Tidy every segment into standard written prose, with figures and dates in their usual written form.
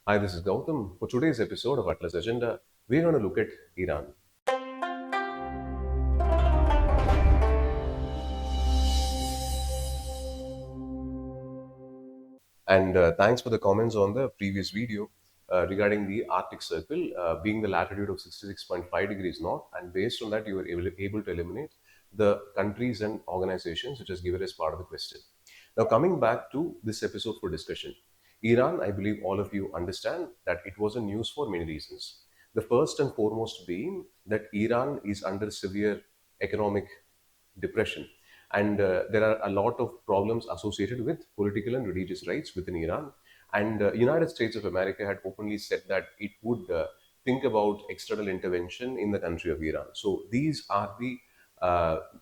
Hi, this is Gautam. For today's episode of Atlas Agenda, we're going to look at Iran. And thanks for the comments on the previous video regarding the Arctic Circle being the latitude of 66.5 degrees north. And based on that, you were able to eliminate the countries and organizations which is given as part of the question. Now, coming back to this episode for discussion, Iran, I believe all of you understand that it was a news for many reasons. The first and foremost being that Iran is under severe economic depression, and there are a lot of problems associated with political and religious rights within Iran. And United States of America had openly said that it would think about external intervention in the country of Iran. So these are the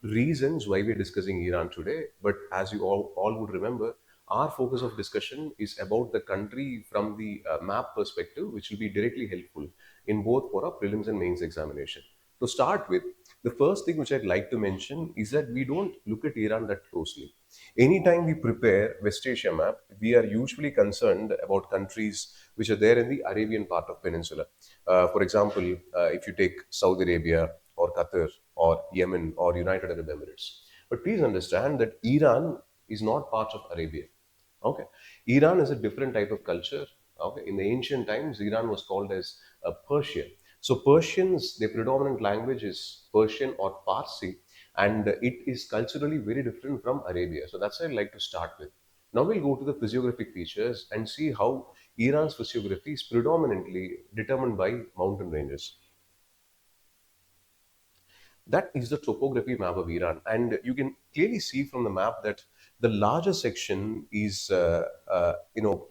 reasons why we're discussing Iran today. But as you all would remember, our focus of discussion is about the country from the map perspective, which will be directly helpful in both for our prelims and mains examination. To start with, the first thing which I'd like to mention is that we don't look at Iran that closely. Anytime we prepare West Asia map, we are usually concerned about countries which are there in the Arabian part of peninsula. For example, if you take Saudi Arabia or Qatar or Yemen or United Arab Emirates. But please understand that Iran is not part of Arabia. Okay, Iran is a different type of culture. Okay, in the ancient times, Iran was called as Persia. So Persians, their predominant language is Persian or Parsi, and it is culturally very different from Arabia. So that's what I'd like to start with. Now we'll go to the physiographic features and see how Iran's physiography is predominantly determined by mountain ranges. That is the topography map of Iran, and you can clearly see from the map that the larger section is,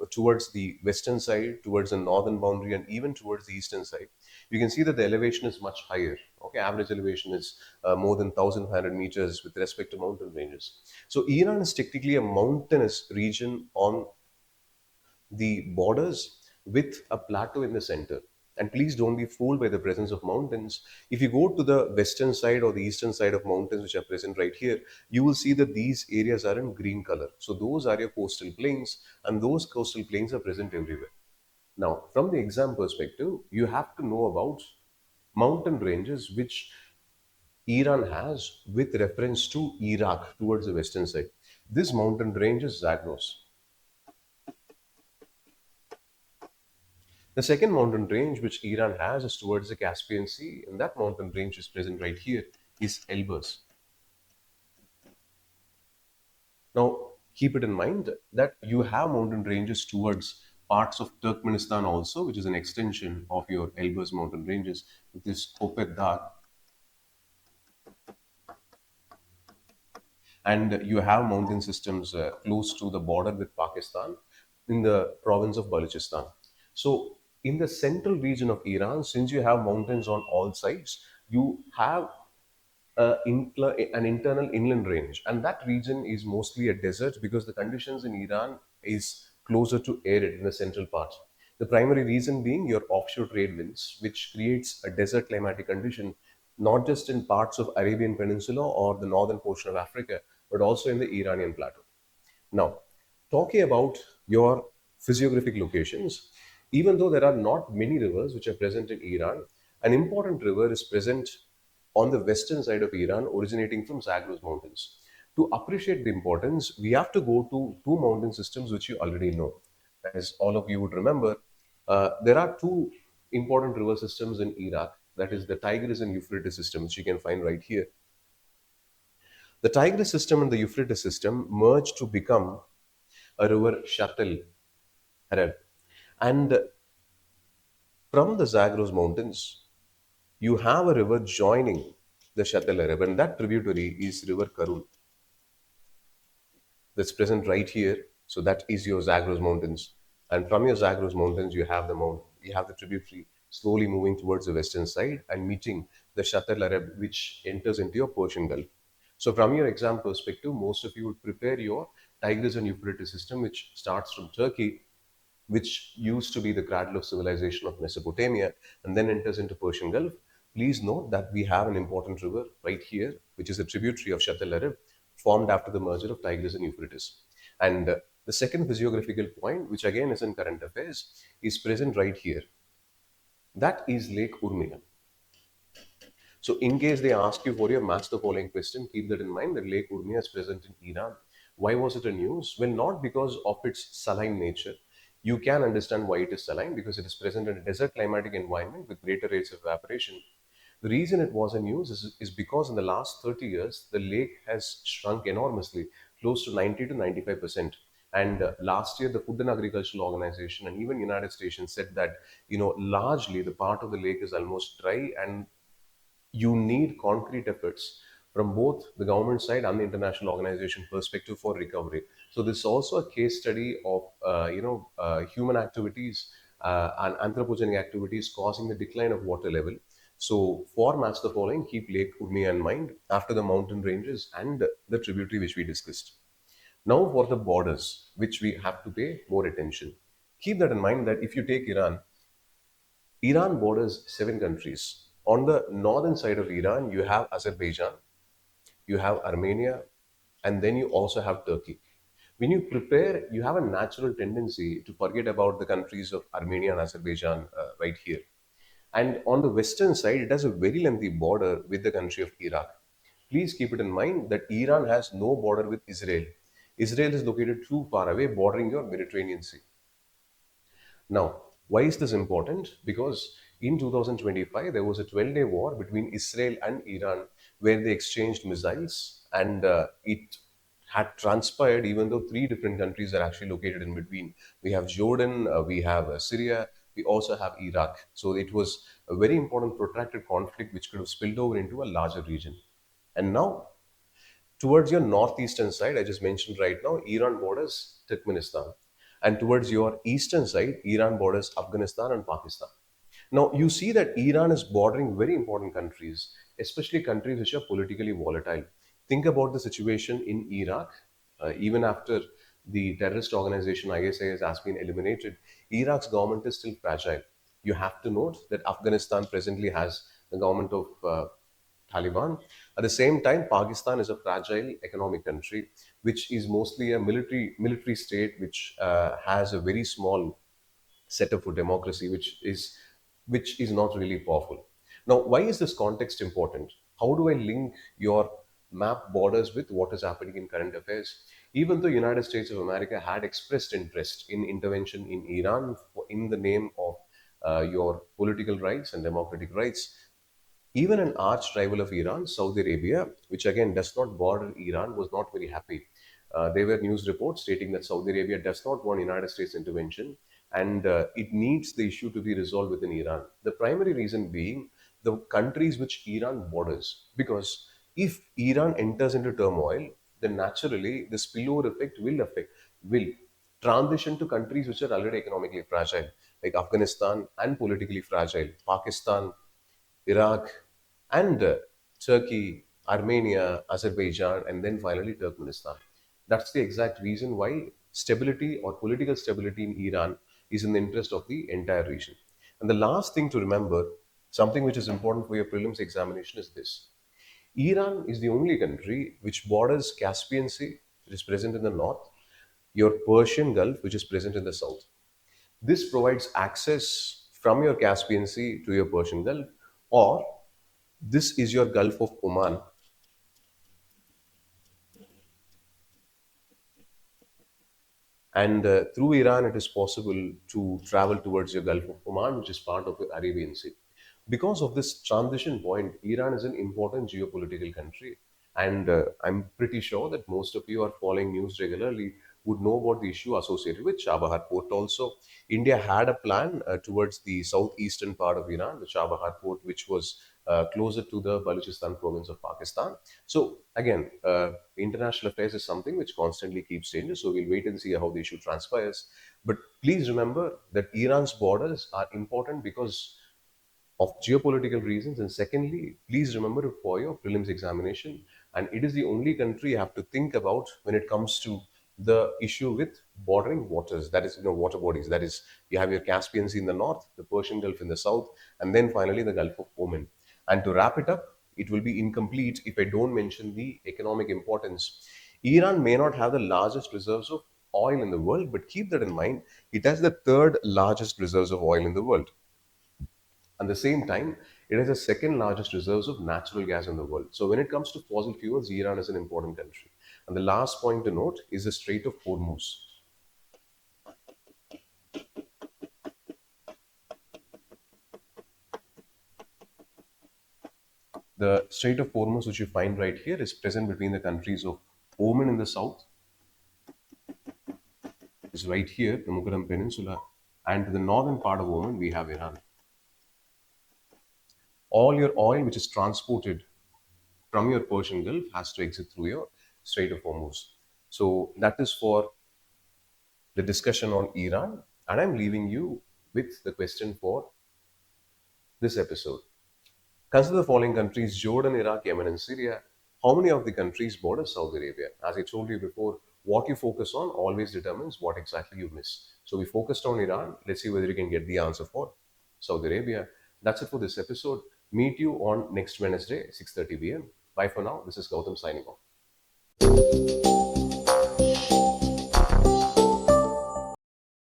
towards the western side, towards the northern boundary, and even towards the eastern side. You can see that the elevation is much higher. Okay, average elevation is more than 1,500 meters with respect to mountain ranges. So Iran is technically a mountainous region on the borders with a plateau in the center. And please don't be fooled by the presence of mountains. If you go to the western side or the eastern side of mountains, which are present right here, you will see that these areas are in green color. So those are your coastal plains, and those coastal plains are present everywhere. Now, from the exam perspective, you have to know about mountain ranges which Iran has with reference to Iraq towards the western side. This mountain range is Zagros. The second mountain range which Iran has is towards the Caspian Sea, and that mountain range is present right here is Elburz. Now, keep it in mind that you have mountain ranges towards parts of Turkmenistan also, which is an extension of your Elburz mountain ranges, which is Opet Dagh, and you have mountain systems close to the border with Pakistan in the province of Balochistan. So, in the central region of Iran, since you have mountains on all sides, you have an internal inland range, and that region is mostly a desert because the conditions in Iran is closer to arid in the central part. The primary reason being your offshore trade winds, which creates a desert climatic condition not just in parts of Arabian Peninsula or the northern portion of Africa, but also in the Iranian plateau. Now, talking about your physiographic locations, even though there are not many rivers which are present in Iran, an important river is present on the western side of Iran originating from Zagros Mountains. To appreciate the importance, we have to go to two mountain systems which you already know. As all of you would remember, there are two important river systems in Iraq, that is the Tigris and Euphrates system, which you can find right here. The Tigris system and the Euphrates system merged to become a river Shatil Arab. And from the Zagros Mountains, you have a river joining the Shatil Arab, and that tributary is River Karun that's present right here. So that is your Zagros Mountains. And from your Zagros Mountains, you have the tributary slowly moving towards the western side and meeting the Shatil Arab, which enters into your Persian Gulf. So from your exam perspective, most of you would prepare your Tigris and Euphrates system, which starts from Turkey, which used to be the cradle of civilization of Mesopotamia and then enters into Persian Gulf. Please note that we have an important river right here, which is a tributary of Shatil Arab, formed after the merger of Tigris and Euphrates. And the second physiographical point, which again is in current affairs, is present right here. That is Lake Urmia. So, in case they ask you for your match the following question, keep that in mind that Lake Urmia is present in Iran. Why was it a news? Well, not because of its saline nature. You can understand why it is saline because it is present in a desert climatic environment with greater rates of evaporation. The reason it was a news is because in the last 30 years, the lake has shrunk enormously, close to 90 to 95%. And last year, the Food and Agricultural Organization and even United States said that, largely the part of the lake is almost dry, and you need concrete efforts from both the government side and the international organization perspective for recovery. So this is also a case study of human activities and anthropogenic activities causing the decline of water level. So for match the following, keep Lake Urmia in mind after the mountain ranges and the tributary which we discussed. Now for the borders, which we have to pay more attention. Keep that in mind that if you take Iran, Iran borders seven countries. On the northern side of Iran, you have Azerbaijan, you have Armenia, and then you also have Turkey. When you prepare, you have a natural tendency to forget about the countries of Armenia and Azerbaijan right here. And on the western side, it has a very lengthy border with the country of Iraq. Please keep it in mind that Iran has no border with Israel. Israel is located too far away, bordering your Mediterranean Sea. Now, why is this important? Because in 2025, there was a 12-day war between Israel and Iran where they exchanged missiles, and it had transpired even though three different countries are actually located in between. We have Jordan, we have Syria, we also have Iraq. So it was a very important protracted conflict which could have spilled over into a larger region. And now towards your northeastern side, I just mentioned right now, Iran borders Turkmenistan. And towards your eastern side, Iran borders Afghanistan and Pakistan. Now, you see that Iran is bordering very important countries, especially countries which are politically volatile. Think about the situation in Iraq. Even after the terrorist organization ISIS has been eliminated, Iraq's government is still fragile. You have to note that Afghanistan presently has the government of Taliban. At the same time, Pakistan is a fragile economic country, which is mostly a military state, which has a very small setup for democracy, which is not really powerful. Now, why is this context important? How do I link your map borders with what is happening in current affairs? Even though United States of America had expressed interest in intervention in Iran in the name of your political rights and democratic rights, even an arch rival of Iran, Saudi Arabia, which again does not border Iran, was not very happy. There were news reports stating that Saudi Arabia does not want United States intervention, and it needs the issue to be resolved within Iran. The primary reason being the countries which Iran borders, because if Iran enters into turmoil, then naturally the spillover effect will transition to countries which are already economically fragile, like Afghanistan, and politically fragile, Pakistan, Iraq, and Turkey, Armenia, Azerbaijan, and then finally Turkmenistan. That's the exact reason why stability or political stability in Iran is in the interest of the entire region. And the last thing to remember, something which is important for your prelims examination, is this. Iran is the only country which borders Caspian Sea, which is present in the north, your Persian Gulf, which is present in the south. This provides access from your Caspian Sea to your Persian Gulf, or this is your Gulf of Oman, and through Iran, it is possible to travel towards your Gulf of Oman, which is part of the Arabian Sea. Because of this transition point, Iran is an important geopolitical country, and I'm pretty sure that most of you are following news regularly would know about the issue associated with Chabahar port. Also, India had a plan towards the southeastern part of Iran, the Chabahar port, which was closer to the Balochistan province of Pakistan. So again, international affairs is something which constantly keeps changing. So we'll wait and see how the issue transpires. But please remember that Iran's borders are important because of geopolitical reasons, and secondly, please remember it for your prelims examination, and it is the only country you have to think about when it comes to the issue with bordering waters, that is, water bodies. That is, you have your Caspian Sea in the north, the Persian Gulf in the south, and then finally the Gulf of Oman. And to wrap it up, it will be incomplete if I don't mention the economic importance. Iran may not have the largest reserves of oil in the world, but keep that in mind. It has the third largest reserves of oil in the world. At the same time, it has the second largest reserves of natural gas in the world. So when it comes to fossil fuels, Iran is an important country. And the last point to note is the Strait of Hormuz. The Strait of Hormuz, which you find right here, is present between the countries of Oman in the south, is right here, the Mukarram Peninsula, and to the northern part of Oman, we have Iran. All your oil, which is transported from your Persian Gulf, has to exit through your Strait of Hormuz. So that is for the discussion on Iran, and I'm leaving you with the question for this episode. Consider the following countries: Jordan, Iraq, Yemen, and Syria. How many of the countries border Saudi Arabia? As I told you before, what you focus on always determines what exactly you miss. So we focused on Iran. Let's see whether you can get the answer for Saudi Arabia. That's it for this episode. Meet you on next Wednesday, 6:30 p.m. Bye for now. This is Gautam signing off.